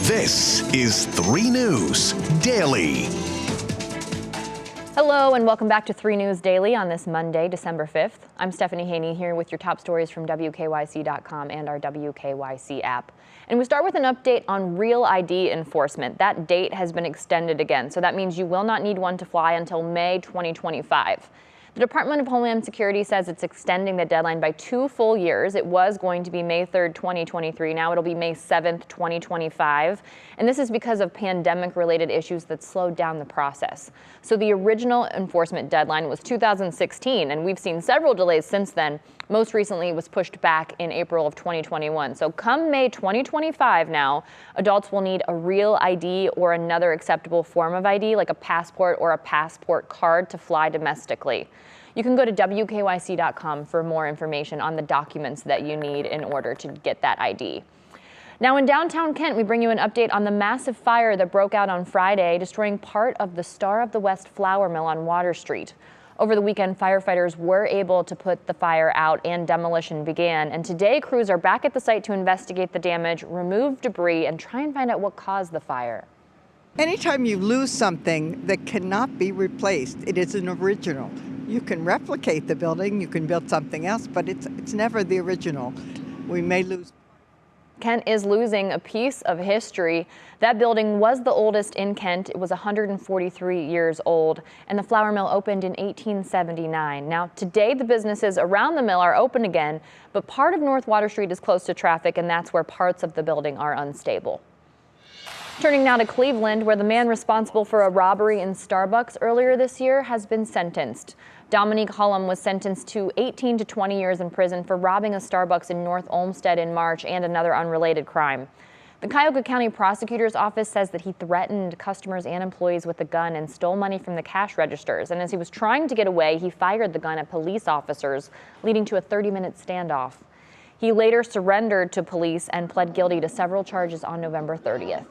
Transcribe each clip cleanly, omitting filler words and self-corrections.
This is 3 News Daily. Hello and welcome back to 3 News Daily on this Monday, December 5th. I'm Stephanie Haney here with your top stories from WKYC.com and our WKYC app. And we start with an update on Real ID enforcement. That date has been extended again, so that means you will not need one to fly until May 2025. The Department of Homeland Security says it's extending the deadline by 2 full years. It was going to be May 3rd, 2023. Now it'll be May 7th, 2025. And this is because of pandemic-related issues that slowed down the process. So the original enforcement deadline was 2016, and we've seen several delays since then. Most recently, it was pushed back in April of 2021. So come May 2025 now, adults will need a real ID or another acceptable form of ID, like a passport or a passport card, to fly domestically. You can go to WKYC.com for more information on the documents that you need in order to get that ID. Now in downtown Kent, we bring you an update on the massive fire that broke out on Friday, destroying part of the Star of the West flour mill on Water Street. Over the weekend, firefighters were able to put the fire out and demolition began. And today, crews are back at the site to investigate the damage, remove debris, and try and find out what caused the fire. Anytime you lose something that cannot be replaced, it is an original. You can replicate the building, you can build something else, but it's never the original. We may lose. Kent is losing a piece of history. That building was the oldest in Kent. It was 143 years old, and the flour mill opened in 1879. Now, today, the businesses around the mill are open again, but part of North Water Street is closed to traffic, and that's where parts of the building are unstable. Turning now to Cleveland, where the man responsible for a robbery in Starbucks earlier this year has been sentenced. Dominique Hullum was sentenced to 18 to 20 years in prison for robbing a Starbucks in North Olmsted in March and another unrelated crime. The Cuyahoga County Prosecutor's Office says that he threatened customers and employees with a gun and stole money from the cash registers. And as he was trying to get away, he fired the gun at police officers, leading to a 30-minute standoff. He later surrendered to police and pled guilty to several charges on November 30th.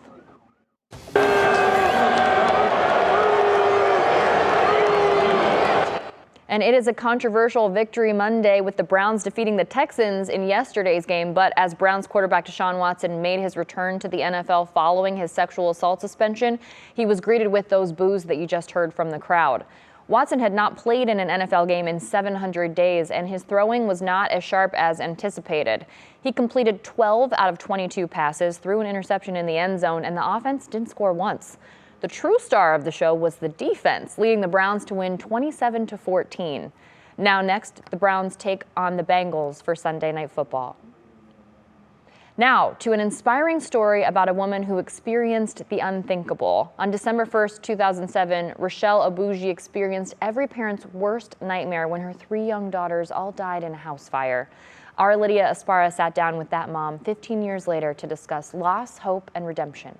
And it is a controversial victory Monday, with the Browns defeating the Texans in yesterday's game. But as Browns quarterback Deshaun Watson made his return to the NFL following his sexual assault suspension, he was greeted with those boos that you just heard from the crowd. Watson had not played in an NFL game in 700 days, and his throwing was not as sharp as anticipated. He completed 12 out of 22 passes, threw an interception in the end zone, and the offense didn't score once. The true star of the show was the defense, leading the Browns to win 27-14. Now next, the Browns take on the Bengals for Sunday Night Football. Now, to an inspiring story about a woman who experienced the unthinkable. On December 1st, 2007, Rochelle Obuji experienced every parent's worst nightmare when her 3 young daughters all died in a house fire. Our Lydia Aspara sat down with that mom 15 years later to discuss loss, hope, and redemption.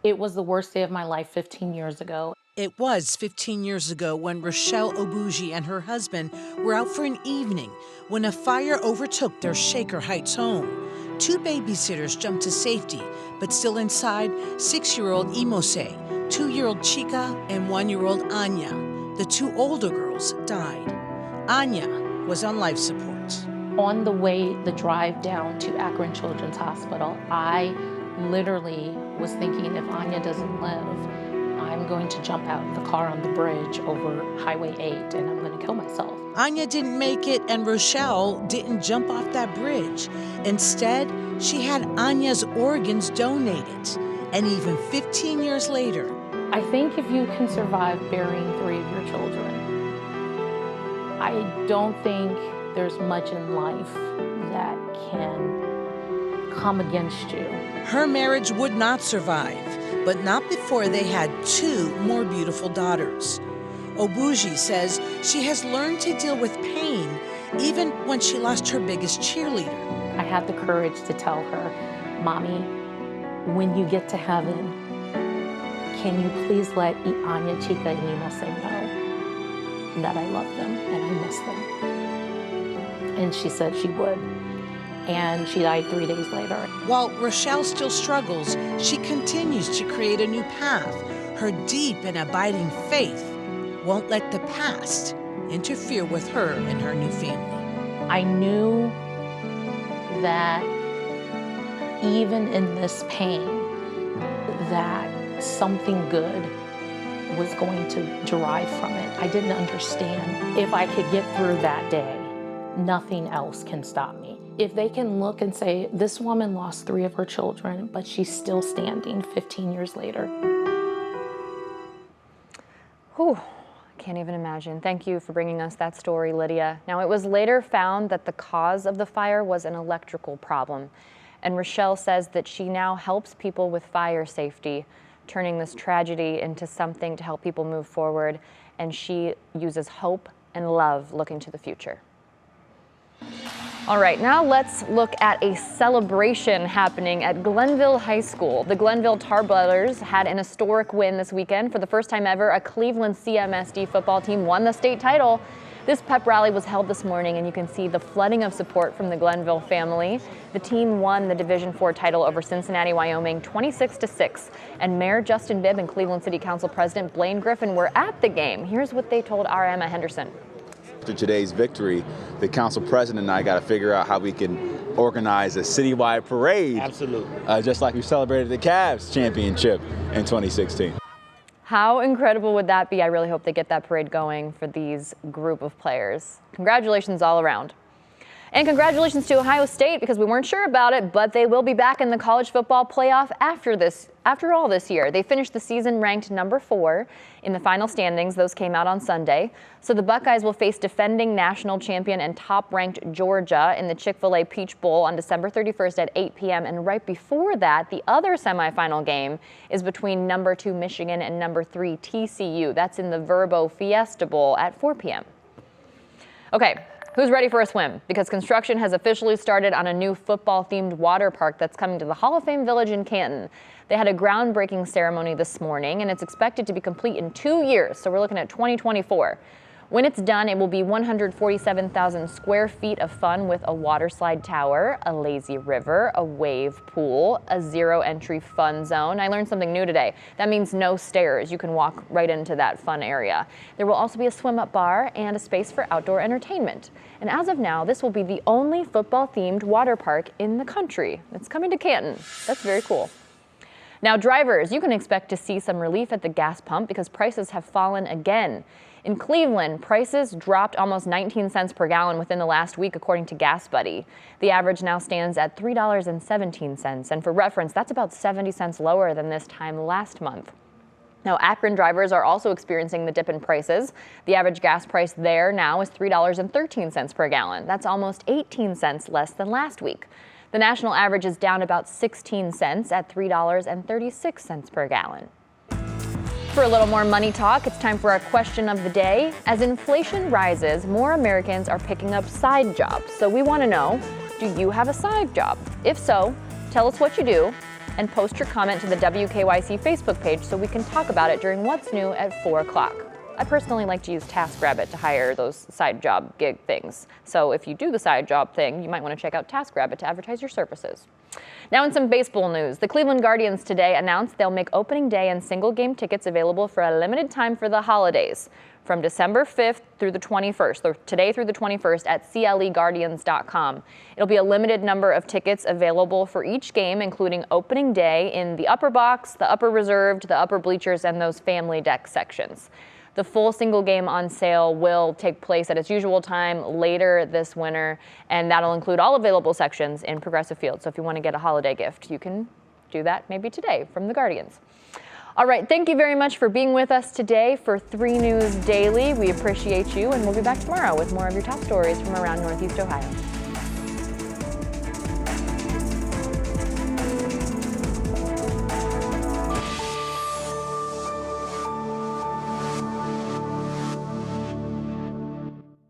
It was the worst day of my life 15 years ago. It was 15 years ago when Rochelle Obuji and her husband were out for an evening when a fire overtook their Shaker Heights home. 2 babysitters jumped to safety, but still inside, 6-year-old Imose, 2-year-old Chica, and 1-year-old Anya. The 2 older girls died. Anya was on life support. On the way, the drive down to Akron Children's Hospital, I literally was thinking, if Anya doesn't live, I'm going to jump out of the car on the bridge over Highway 8 and I'm going to kill myself. Anya didn't make it, and Rochelle didn't jump off that bridge. Instead, she had Anya's organs donated. And even 15 years later, I think if you can survive burying 3 of your children, I don't think there's much in life that can come against you. Her marriage would not survive, but not before they had 2 more beautiful daughters. Obuji says she has learned to deal with pain even when she lost her biggest cheerleader. I had the courage to tell her, Mommy, when you get to heaven, can you please let Anya, Chica, and Imose know that I love them and I miss them? And she said she would. And she died 3 days later. While Rochelle still struggles, she continues to create a new path. Her deep and abiding faith won't let the past interfere with her and her new family. I knew that even in this pain, that something good was going to derive from it. I didn't understand. If I could get through that day, nothing else can stop me. If they can look and say, this woman lost 3 of her children, but she's still standing 15 years later. Whew, I can't even imagine. Thank you for bringing us that story, Lydia. Now, it was later found that the cause of the fire was an electrical problem. And Rochelle says that she now helps people with fire safety, turning this tragedy into something to help people move forward. And she uses hope and love looking to the future. All right, now let's look at a celebration happening at Glenville High School. The Glenville Tar Brothers had an historic win this weekend. For the first time ever, a Cleveland CMSD football team won the state title. This pep rally was held this morning, and you can see the flooding of support from the Glenville family. The team won the Division IV title over Cincinnati, Wyoming, 26-6. And Mayor Justin Bibb and Cleveland City Council President Blaine Griffin were at the game. Here's what they told our Emma Henderson. After today's victory, the council president and I got to figure out how we can organize a citywide parade. Absolutely. Just like we celebrated the Cavs championship in 2016. How incredible would that be? I really hope they get that parade going for these group of players. Congratulations all around. And congratulations to Ohio State, because we weren't sure about it, but they will be back in the college football playoff after all this year. They finished the season ranked number 4 in the final standings. Those came out on Sunday. So the Buckeyes will face defending national champion and top-ranked Georgia in the Chick-fil-A Peach Bowl on December 31st at 8 p.m. And right before that, the other semifinal game is between number 2 Michigan and number 3 TCU. That's in the Verbo Fiesta Bowl at 4 p.m. Okay. Who's ready for a swim? Because construction has officially started on a new football-themed water park that's coming to the Hall of Fame Village in Canton. They had a groundbreaking ceremony this morning, and it's expected to be complete in 2 years, so we're looking at 2024. When it's done, it will be 147,000 square feet of fun with a water slide tower, a lazy river, a wave pool, a zero-entry fun zone. I learned something new today. That means no stairs. You can walk right into that fun area. There will also be a swim-up bar and a space for outdoor entertainment. And as of now, this will be the only football-themed water park in the country. It's coming to Canton. That's very cool. Now, drivers, you can expect to see some relief at the gas pump because prices have fallen again. In Cleveland, prices dropped almost 19 cents per gallon within the last week, according to Gas Buddy. The average now stands at $3.17, and for reference, that's about 70 cents lower than this time last month. Now, Akron drivers are also experiencing the dip in prices. The average gas price there now is $3.13 per gallon. That's almost 18 cents less than last week. The national average is down about 16 cents at $3.36 per gallon. For a little more money talk, it's time for our question of the day. As inflation rises, more Americans are picking up side jobs. So we want to know, do you have a side job? If so, tell us what you do and post your comment to the WKYC Facebook page so we can talk about it during What's New at 4 o'clock. I personally like to use TaskRabbit to hire those side job gig things. So if you do the side job thing, you might want to check out TaskRabbit to advertise your services. Now in some baseball news, the Cleveland Guardians today announced they'll make opening day and single game tickets available for a limited time for the holidays from December 5th through the 21st, or today through the 21st at cleguardians.com. It'll be a limited number of tickets available for each game, including opening day in the upper box, the upper reserved, the upper bleachers, and those family deck sections. The full single game on sale will take place at its usual time later this winter, and that'll include all available sections in Progressive Field. So if you want to get a holiday gift, you can do that maybe today from the Guardians. All right, thank you very much for being with us today for 3 News Daily. We appreciate you, and we'll be back tomorrow with more of your top stories from around Northeast Ohio.